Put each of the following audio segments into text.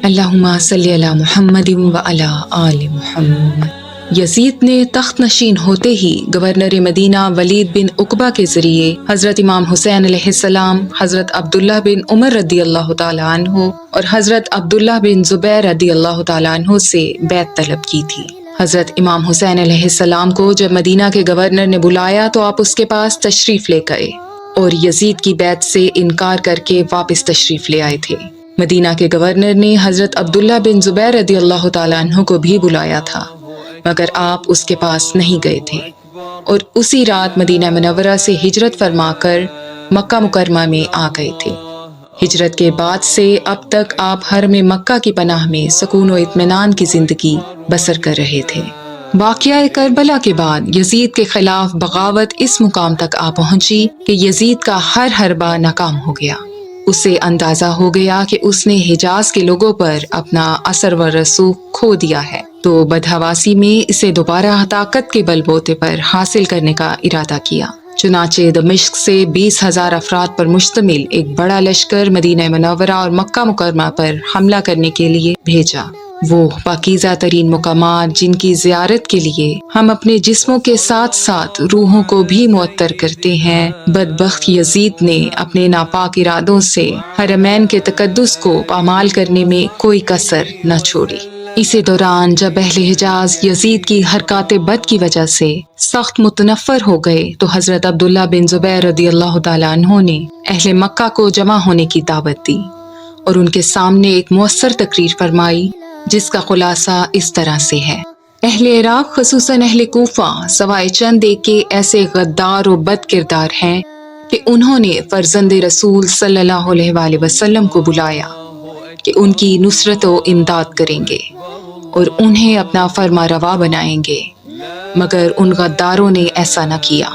اللہم صلی علی محمد و علی آل محمد۔ یزید نے تخت نشین ہوتے ہی گورنر مدینہ ولید بن عقبہ کے ذریعے حضرت امام حسین علیہ السلام، حضرت عبداللہ بن عمر رضی اللہ تعالیٰ عنہ اور حضرت عبداللہ بن زبیر رضی اللہ تعالیٰ عنہ سے بیعت طلب کی تھی۔ حضرت امام حسین علیہ السلام کو جب مدینہ کے گورنر نے بلایا تو آپ اس کے پاس تشریف لے گئے اور یزید کی بیعت سے انکار کر کے واپس تشریف لے آئے تھے۔ مدینہ کے گورنر نے حضرت عبداللہ بن زبیر رضی اللہ تعالیٰ عنہ کو بھی بلایا تھا، مگر آپ اس کے پاس نہیں گئے تھے اور اسی رات مدینہ منورہ سے ہجرت فرما کر مکہ مکرمہ میں آ گئے تھے۔ ہجرت کے بعد سے اب تک آپ حرم مکہ کی پناہ میں سکون و اطمینان کی زندگی بسر کر رہے تھے۔ واقعہ کربلا کے بعد یزید کے خلاف بغاوت اس مقام تک آ پہنچی کہ یزید کا ہر حربہ ناکام ہو گیا۔ اسے اندازہ ہو گیا کہ اس نے حجاز کے لوگوں پر اپنا اثر و رسوخ کھو دیا ہے، تو بدحواسی میں اسے دوبارہ طاقت کے بل بوتے پر حاصل کرنے کا ارادہ کیا۔ چنانچہ دمشق سے 20,000 افراد پر مشتمل ایک بڑا لشکر مدینہ منورہ اور مکہ مکرمہ پر حملہ کرنے کے لیے بھیجا۔ وہ پاکیزہ ترین مقامات جن کی زیارت کے لیے ہم اپنے جسموں کے ساتھ ساتھ روحوں کو بھی معطر کرتے ہیں، بدبخت یزید نے اپنے ناپاک ارادوں سے حرمین کے تقدس کو پامال کرنے میں کوئی کسر نہ چھوڑی۔ اسی دوران جب اہل حجاز یزید کی حرکات بد کی وجہ سے سخت متنفر ہو گئے تو حضرت عبداللہ بن زبیر رضی اللہ تعالیٰ عنہ نے اہل مکہ کو جمع ہونے کی دعوت دی اور ان کے سامنے ایک مؤثر تقریر فرمائی، جس کا خلاصہ اس طرح سے ہے۔ اہل عراق خصوصاً اہل کوفہ سوائے چند ایک کے ایسے غدار و بد کردار ہیں کہ انہوں نے فرزند رسول صلی اللہ علیہ وآلہ وسلم کو بلایا کہ ان کی نصرت و امداد کریں گے اور انہیں اپنا فرما روا بنائیں گے، مگر ان غداروں نے ایسا نہ کیا،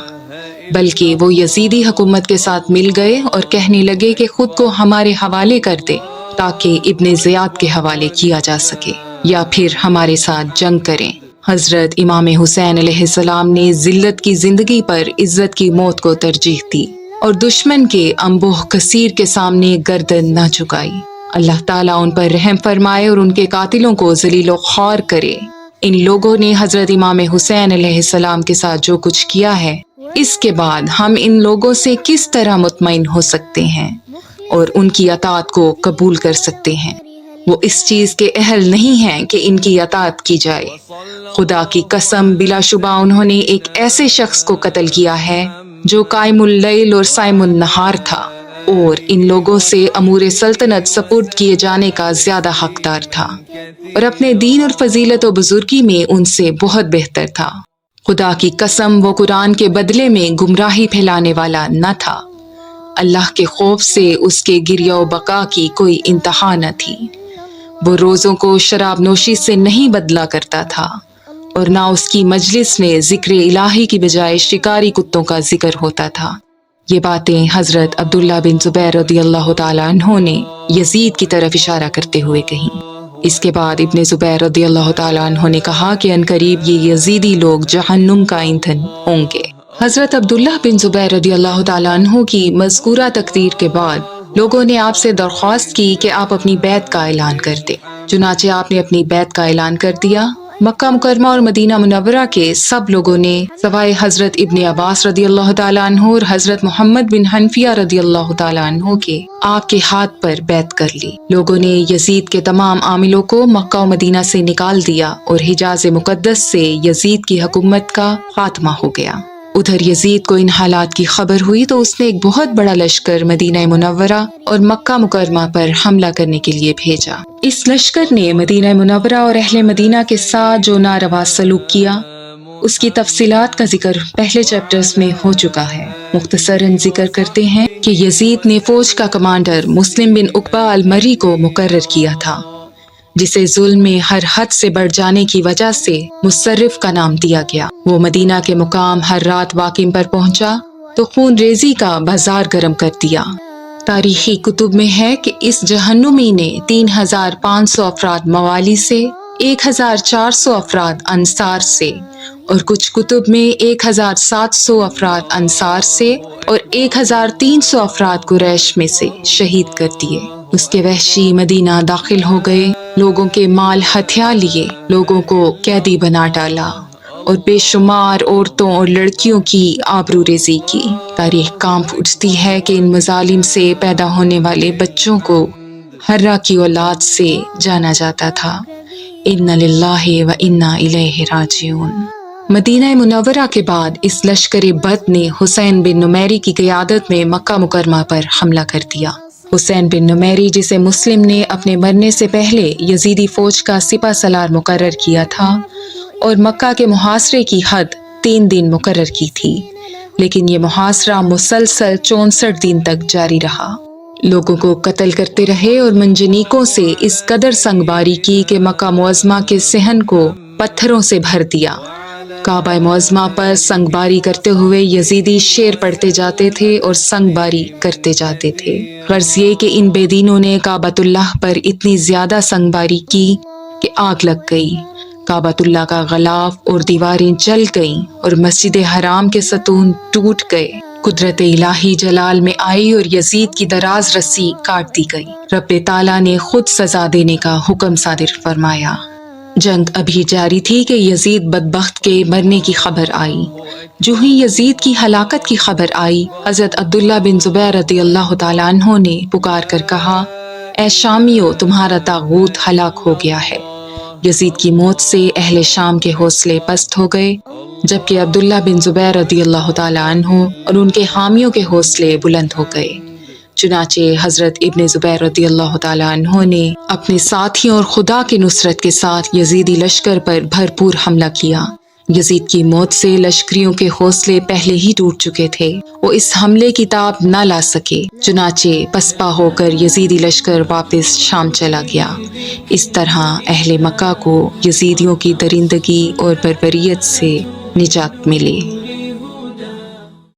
بلکہ وہ یزیدی حکومت کے ساتھ مل گئے اور کہنے لگے کہ خود کو ہمارے حوالے کر دے تاکہ ابن زیاد کے حوالے کیا جا سکے یا پھر ہمارے ساتھ جنگ کریں۔ حضرت امام حسین علیہ السلام نے ذلت کی زندگی پر عزت کی موت کو ترجیح دی اور دشمن کے انبوہ کثیر کے سامنے گردن نہ جھکائی۔ اللہ تعالیٰ ان پر رحم فرمائے اور ان کے قاتلوں کو ذلیل و خوار کرے۔ ان لوگوں نے حضرت امام حسین علیہ السلام کے ساتھ جو کچھ کیا ہے، اس کے بعد ہم ان لوگوں سے کس طرح مطمئن ہو سکتے ہیں اور ان کی اطاعت کو قبول کر سکتے ہیں؟ وہ اس چیز کے اہل نہیں ہیں کہ ان کی اطاعت کی جائے۔ خدا کی قسم، بلا شبہ انہوں نے ایک ایسے شخص کو قتل کیا ہے جو قائم اللیل اور صائم النہار تھا اور ان لوگوں سے امور سلطنت سپرد کیے جانے کا زیادہ حقدار تھا اور اپنے دین اور فضیلت و بزرگی میں ان سے بہت بہتر تھا۔ خدا کی قسم، وہ قرآن کے بدلے میں گمراہی پھیلانے والا نہ تھا۔ اللہ کے خوف سے اس کے گریہ و بقا کی کوئی انتہا نہ تھی۔ وہ روزوں کو شراب نوشی سے نہیں بدلا کرتا تھا اور نہ اس کی مجلس میں ذکر الہی کی بجائے شکاری کتوں کا ذکر ہوتا تھا۔ یہ باتیں حضرت عبداللہ بن زبیر رضی اللہ تعالیٰ عنہ نے یزید کی طرف اشارہ کرتے ہوئے کہیں۔ اس کے بعد ابن زبیر رضی اللہ تعالیٰ عنہ نے کہا کہ عنقریب یہ یزیدی لوگ جہنم کا ایندھن ہوں گے۔ حضرت عبداللہ بن زبیر رضی اللہ تعالیٰ عنہ کی مذکورہ تقریر کے بعد لوگوں نے آپ سے درخواست کی کہ آپ اپنی بیعت کا اعلان کر دیں۔ چنانچہ آپ نے اپنی بیعت کا اعلان کر دیا۔ مکہ مکرمہ اور مدینہ منورہ کے سب لوگوں نے سوائے حضرت ابن عباس رضی اللہ تعالیٰ عنہ اور حضرت محمد بن حنفیہ رضی اللہ تعالیٰ عنہ کے آپ کے ہاتھ پر بیعت کر لی۔ لوگوں نے یزید کے تمام عاملوں کو مکہ و مدینہ سے نکال دیا اور حجاز مقدس سے یزید کی حکومت کا خاتمہ ہو گیا۔ ادھر یزید کو ان حالات کی خبر ہوئی تو اس نے ایک بہت بڑا لشکر مدینہ منورہ اور مکہ مکرمہ پر حملہ کرنے کے لیے بھیجا۔ اس لشکر نے مدینہ منورہ اور اہل مدینہ کے ساتھ جو ناروا سلوک کیا، اس کی تفصیلات کا ذکر پہلے چیپٹرز میں ہو چکا ہے۔ مختصراً ذکر کرتے ہیں کہ یزید نے فوج کا کمانڈر مسلم بن عقبہ المری کو مقرر کیا تھا، جسے ظلم میں ہر حد سے بڑھ جانے کی وجہ سے مصرف کا نام دیا گیا۔ وہ مدینہ کے مقام ہر رات واقم پر پہنچا تو خون ریزی کا بازار گرم کر دیا۔ تاریخی کتب میں ہے کہ اس جہنمی نے 3,500 افراد موالی سے، 1,400 افراد انصار سے اور کچھ کتب میں 1700 افراد انصار سے اور 1300 افراد قریش میں سے شہید کر دیے۔ اس کے وحشی مدینہ داخل ہو گئے، لوگوں کے مال ہتھیا لیے، لوگوں کو قیدی بنا ڈالا اور بے شمار عورتوں اور لڑکیوں کی آبرو ریزی کی۔ تاریخ کانپ اٹھتی ہے کہ ان مظالم سے پیدا ہونے والے بچوں کو حرہ کی اولاد سے جانا جاتا تھا۔ اِنَّ لِلَّهِ وَإِنَّا إِلَيْهِ راجعون۔ مدینہ منورہ کے بعد اس لشکر بد نے حسین بن نمیری کی قیادت میں مکہ مکرمہ پر حملہ کر دیا۔ حسین بن نمیری، جسے مسلم نے اپنے مرنے سے پہلے یزیدی فوج کا سپہ سالار مقرر کیا تھا اور مکہ کے محاصرے کی حد 3 دن مقرر کی تھی، لیکن یہ محاصرہ مسلسل 64 دن تک جاری رہا۔ لوگوں کو قتل کرتے رہے اور منجنیقوں سے اس قدر سنگباری کی کہ مکہ معظمہ کے صحن کو پتھروں سے بھر دیا۔ کعبہ معظمہ پر سنگباری کرتے ہوئے یزیدی شعر پڑھتے جاتے تھے اور سنگباری کرتے جاتے تھے۔ غرض یہ کہ ان بے دینوں نے کعبۃ اللہ پر اتنی زیادہ سنگباری کی کہ آگ لگ گئی، کعبۃ اللہ کا غلاف اور دیواریں جل گئیں اور مسجد حرام کے ستون ٹوٹ گئے۔ قدرت الہی جلال میں آئی اور یزید کی دراز رسی کاٹ دی گئی۔ رب تعالیٰ نے خود سزا دینے کا حکم صادر فرمایا۔ جنگ ابھی جاری تھی کہ یزید بدبخت کے مرنے کی خبر آئی۔ جو ہی یزید کی ہلاکت کی خبر آئی، حضرت عبداللہ بن زبیر رضی اللہ تعالیٰ عنہ نے پکار کر کہا، اے شامیو، تمہارا طاغوت ہلاک ہو گیا ہے۔ یزید کی موت سے اہل شام کے حوصلے پست ہو گئے، جبکہ عبداللہ بن زبیر رضی اللہ تعالیٰ عنہ اور ان کے حامیوں کے حوصلے بلند ہو گئے۔ چنانچہ حضرت ابن زبیر رضی اللہ تعالیٰ عنہ نے اپنے ساتھیوں اور خدا کی نصرت کے ساتھ یزیدی لشکر پر بھرپور حملہ کیا۔ یزید کی موت سے لشکریوں کے حوصلے پہلے ہی ٹوٹ چکے تھے، وہ اس حملے کی تاب نہ لا سکے، چنانچہ پسپا ہو کر یزیدی لشکر واپس شام چلا گیا۔ اس طرح اہل مکہ کو یزیدیوں کی درندگی اور بربریت سے نجات ملی۔